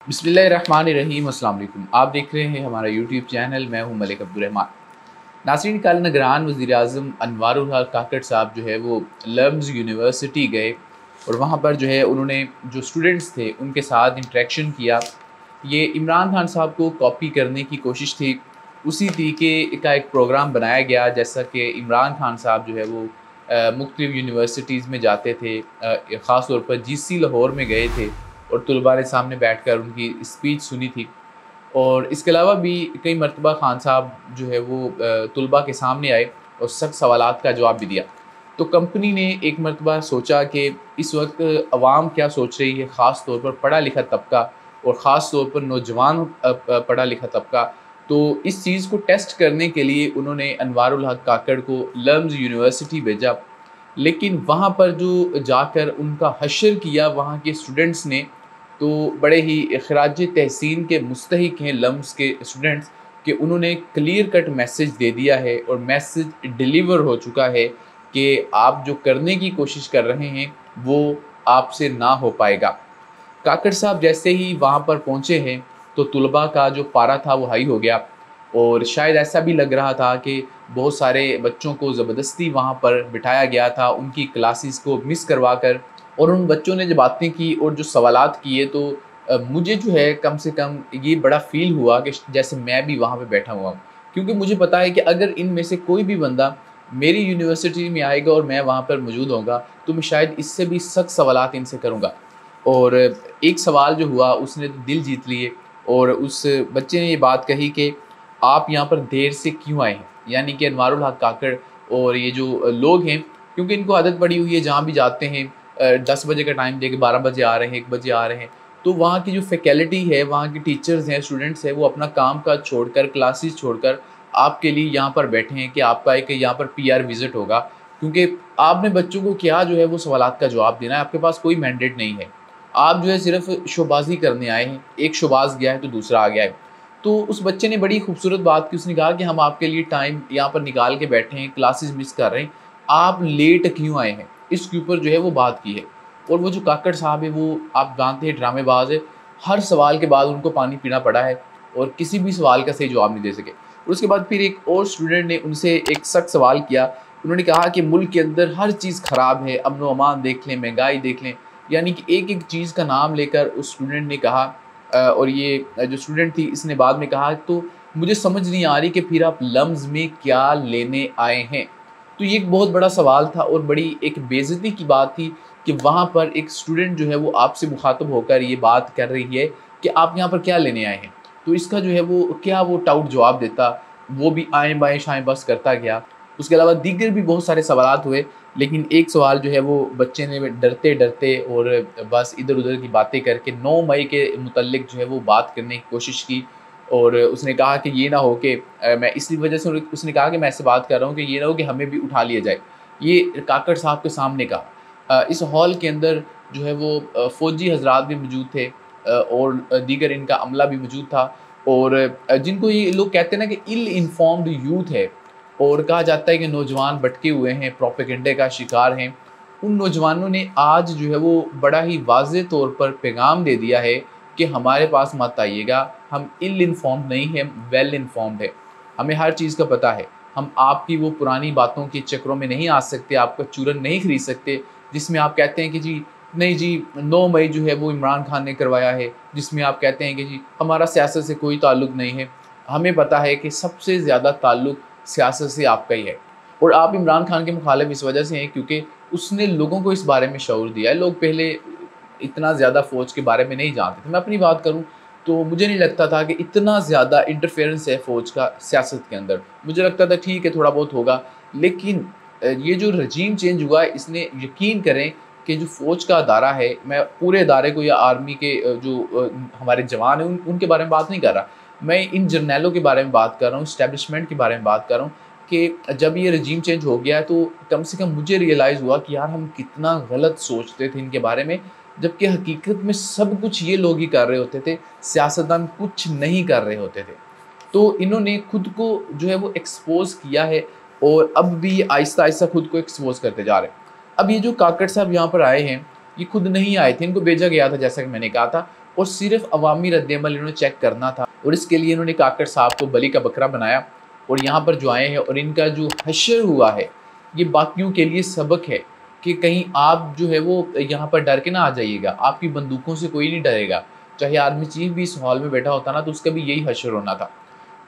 बिस्मिल्लाहिर्रहमानिर्रहीम। अस्सलाम वालेकुम। आप देख रहे हैं हमारा यूट्यूब चैनल। मैं हूं मलिक अब्दुर्रहमान। नाज़रीन, कल निगरान वज़ीर-ए-आज़म अनवारुल हक काकड़ साहब जो है वो लम्ज़ यूनिवर्सिटी गए और वहाँ पर जो है उन्होंने जो स्टूडेंट्स थे उनके साथ इंटरेक्शन किया। ये इमरान खान साहब को कॉपी करने की कोशिश थी। उसी तरीके का एक प्रोग्राम बनाया गया जैसा कि इमरान खान साहब जो है वो मुख्तलिफ़ यूनिवर्सिटीज़ में जाते थे। ख़ास तौर पर जीसी लाहौर में गए थे और तलबा ने सामने बैठकर उनकी स्पीच सुनी थी। और इसके अलावा भी कई मरतबा खान साहब जो है वो तलबा के सामने आए और सख्त सवालात का जवाब भी दिया। तो कंपनी ने एक मरतबा सोचा कि इस वक्त अवाम क्या सोच रही है, ख़ास तौर पर पढ़ा लिखा तबका और ख़ास तौर पर नौजवान पढ़ा लिखा तबका। तो इस चीज़ को टेस्ट करने के लिए उन्होंने अनवारुल हक काकड़ को लम्ज़ यूनिवर्सिटी भेजा। लेकिन वहाँ पर जो जाकर उनका हशर किया वहाँ के स्टूडेंट्स ने, तो बड़े ही ख़राज तहसीन के मुस्तहिक हैं लम्स के स्टूडेंट्स कि उन्होंने क्लियर कट मैसेज दे दिया है और मैसेज डिलीवर हो चुका है कि आप जो करने की कोशिश कर रहे हैं वो आपसे ना हो पाएगा। काकड़ साहब जैसे ही वहाँ पर पहुँचे हैं तो तलबा का जो पारा था वो हाई हो गया और शायद ऐसा भी लग रहा था कि बहुत सारे बच्चों को ज़बरदस्ती वहाँ पर बिठाया गया था, उनकी क्लासेस को मिस करवा कर। और उन बच्चों ने जब बातें की और जो सवालात किए तो मुझे जो है कम से कम ये बड़ा फ़ील हुआ कि जैसे मैं भी वहाँ पे बैठा हुआ हूँ। क्योंकि मुझे पता है कि अगर इनमें से कोई भी बंदा मेरी यूनिवर्सिटी में आएगा और मैं वहाँ पर मौजूद होऊँगा तो मैं शायद इससे भी सख्त सवालात इनसे करूँगा। और एक सवाल जो हुआ उसने तो दिल जीत लिए और उस बच्चे ने ये बात कही कि आप यहाँ पर देर से क्यों आए हैं? यानी कि अनवारुल हक काकड़ और ये जो लोग हैं, क्योंकि इनको आदत पड़ी हुई है जहाँ भी जाते हैं 10 बजे का टाइम दे के 12 बजे आ रहे हैं, 1 बजे आ रहे हैं। तो वहाँ की जो फैकल्टी है, वहाँ के टीचर्स हैं, स्टूडेंट्स हैं, वो अपना काम-काज छोड़कर, क्लासेस छोड़कर आपके लिए यहाँ पर बैठे हैं कि आपका एक यहाँ पर पीआर विज़िट होगा। क्योंकि आपने बच्चों को क्या जो है वो सवालात का जवाब देना है, आपके पास कोई मैंडेट नहीं है। आप जो है सिर्फ़ शोबाज़ी करने आए हैं, एक शोबाज़ गया है तो दूसरा आ गया है। तो उस बच्चे ने बड़ी खूबसूरत बात की, उसने कहा कि हम आपके लिए टाइम यहाँ पर निकाल के बैठे हैं, क्लासेस मिस कर रहे हैं, आप लेट क्यों आए हैं? इसके ऊपर जो है वो बात की है। और वो जो काकड़ साहब है वो आप जानते हैं ड्रामेबाज़ है, हर सवाल के बाद उनको पानी पीना पड़ा है और किसी भी सवाल का सही जवाब नहीं दे सके। और उसके बाद फिर एक और स्टूडेंट ने उनसे एक सख्त सवाल किया, उन्होंने कहा कि मुल्क के अंदर हर चीज़ ख़राब है, अमन-ओ-अमान देख लें, महंगाई देख लें, यानी कि एक-एक चीज़ का नाम लेकर उस स्टूडेंट ने कहा। और ये जो स्टूडेंट थी इसने बाद में कहा तो मुझे समझ नहीं आ रही कि फिर आप लम्ज़ में क्या लेने आए हैं? तो ये एक बहुत बड़ा सवाल था और बड़ी एक बेइज़्ज़ती की बात थी कि वहाँ पर एक स्टूडेंट जो है वो आपसे मुख़ातब होकर ये बात कर रही है कि आप यहाँ पर क्या लेने आए हैं? तो इसका जो है वो क्या वो टाउट जवाब देता, वो भी आएँ-बाएँ शाएँ-बस करता गया। उसके अलावा दीगर भी बहुत सारे सवालात हुए, लेकिन एक सवाल जो है वो बच्चे ने डरते-डरते और बस इधर-उधर की बातें करके 9 मई के मुतल्लिक़ जो है वो बात करने की कोशिश की। और उसने कहा कि ये ना हो कि मैं इसी वजह से उसने कहा कि मैं ऐसे बात कर रहा हूँ कि ये ना हो कि हमें भी उठा लिया जाए। ये काकड़ साहब के सामने कहा। इस हॉल के अंदर जो है वो फ़ौजी हज़रात भी मौजूद थे और दीगर इनका अमला भी मौजूद था। और जिनको ये लोग कहते हैं ना कि इल इन्फॉर्म्ड यूथ है और कहा जाता है कि नौजवान भटके हुए हैं, प्रोपेगेंडे का शिकार हैं। उन नौजवानों ने आज जो है वो बड़ा ही वाज़ेह तौर पर पैगाम दे दिया है कि हमारे पास मत आइएगा, हम इल इन्फॉर्म्ड नहीं हैं, वेल इन्फॉर्म्ड है। हमें हर चीज़ का पता है। हम आपकी वो पुरानी बातों के चक्करों में नहीं आ सकते, आपका चूरन नहीं खरीद सकते, जिसमें आप कहते हैं कि जी नहीं जी 9 मई जो है वो इमरान खान ने करवाया है, जिसमें आप कहते हैं कि जी हमारा सियासत से कोई ताल्लुक़ नहीं है। हमें पता है कि सबसे ज़्यादा ताल्लुक़ सियासत से आपका ही है और आप इमरान खान के मुखालिफ इस वजह से हैं क्योंकि उसने लोगों को इस बारे में शऊर दिया है। लोग पहले इतना ज़्यादा फ़ौज के बारे में नहीं जानते थे। मैं अपनी बात करूँ तो मुझे नहीं लगता था कि इतना ज़्यादा इंटरफेरेंस है फ़ौज का सियासत के अंदर। मुझे लगता था ठीक है थोड़ा बहुत होगा, लेकिन ये जो रजीम चेंज हुआ है इसने यकीन करें कि जो फ़ौज का अदारा है, मैं पूरे अदारे को या आर्मी के हमारे जवान हैं उनके बारे में बात नहीं कर रहा। मैं इन जर्नैलों के बारे में बात कर रहा हूँ, एस्टेब्लिशमेंट के बारे में बात कर रहा हूँ कि जब ये रजीम चेंज हो गया है तो कम से कम मुझे रियलाइज़ हुआ कि यार हम कितना गलत सोचते थे इनके बारे में, जबकि हकीकत में सब कुछ ये लोग ही कर रहे होते थे, सियासतदान कुछ नहीं कर रहे होते थे। तो इन्होंने खुद को जो है वो एक्सपोज़ किया है और अब भी आहिस्ता-आहिस्ता खुद को एक्सपोज़ करते जा रहे हैं। अब ये जो काकड़ साहब यहाँ पर आए हैं, ये खुद नहीं आए थे, इनको भेजा गया था जैसा कि मैंने कहा था। और सिर्फ अवामी रद्द-ए-अमल इन्होंने चेक करना था, और इसके लिए इन्होंने काकड़ साहब को बलि का बकरा बनाया और यहाँ पर जो आए हैं, और इनका जो हश्र हुआ है ये बाकियों के लिए सबक है कि कहीं आप जो है वो यहाँ पर डर के ना आ जाइएगा। आपकी बंदूकों से कोई नहीं डरेगा। चाहे आर्मी चीफ भी इस हॉल में बैठा होता ना तो उसका भी यही हश्र होना था।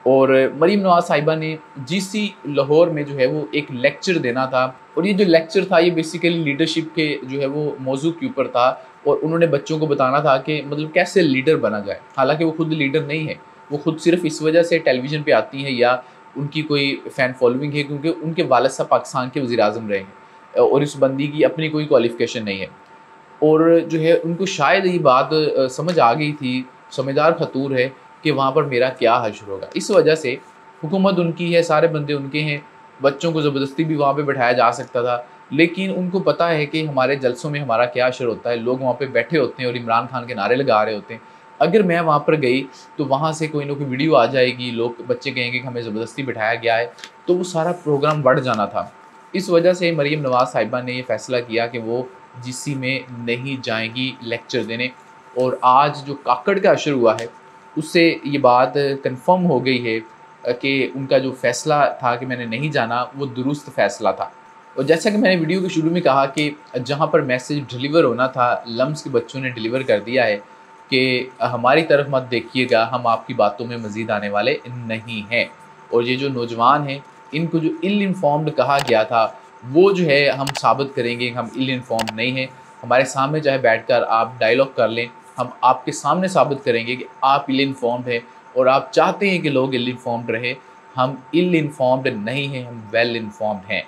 और मरीम नवाज़ साहिबा ने जीसी लाहौर में जो है वो एक लेक्चर देना था, और ये जो लेक्चर था ये बेसिकली लीडरशिप के जो है वो मौजू के ऊपर था, और उन्होंने बच्चों को बताना था कि मतलब कैसे लीडर बना जाए। हालांकि वो खुद लीडर नहीं है, वो खुद सिर्फ इस वजह से टेलीविज़न पे आती हैं या उनकी कोई फ़ैन फॉलोइंग है क्योंकि उनके वालिद साहब पाकिस्तान के वज़ीर-ए-आज़म रहे हैं और इस बंदी की अपनी कोई क्वालिफ़िकेशन नहीं है। और जो है उनको शायद ये बात समझ आ गई थी, समझदार खतूर है कि वहाँ पर मेरा क्या हश्र होगा। इस वजह से हुकूमत उनकी है, सारे बंदे उनके हैं, बच्चों को ज़बरदस्ती भी वहाँ पे बैठाया जा सकता था, लेकिन उनको पता है कि हमारे जलसों में हमारा क्या असर होता है। लोग वहाँ पे बैठे होते हैं और इमरान खान के नारे लगा रहे होते हैं। अगर मैं वहाँ पर गई तो वहाँ से कोई ना कोई वीडियो आ जाएगी, लोग बच्चे कहेंगे कि हमें ज़बरदस्ती बिठाया गया है, तो वो सारा प्रोग्राम बढ़ जाना था। इस वजह से मरीम नवाज़ साहिबा ने ये फ़ैसला किया कि वो जीसी में नहीं जाएंगी लेक्चर देने। और आज जो काकड़ का असर हुआ है उससे ये बात कंफर्म हो गई है कि उनका जो फ़ैसला था कि मैंने नहीं जाना वो दुरुस्त फ़ैसला था। और जैसा कि मैंने वीडियो के शुरू में कहा कि जहाँ पर मैसेज डिलीवर होना था लम्स के बच्चों ने डिलीवर कर दिया है कि हमारी तरफ मत देखिएगा, हम आपकी बातों में मज़ीद आने वाले नहीं हैं। और ये जो नौजवान हैं इनको जो इल इन्फॉर्म्ड कहा गया था वो जो है हम साबित करेंगे कि हम इल इन्फॉर्म्ड नहीं हैं। हमारे सामने चाहे बैठकर आप डायलॉग कर लें, हम आपके सामने साबित करेंगे कि आप इल इन्फॉर्म्ड हैं और आप चाहते हैं कि लोग इल इन्फॉर्म्ड रहे। हम इल इन्फॉर्म्ड नहीं हैं, हम वेल इन्फॉर्म्ड हैं।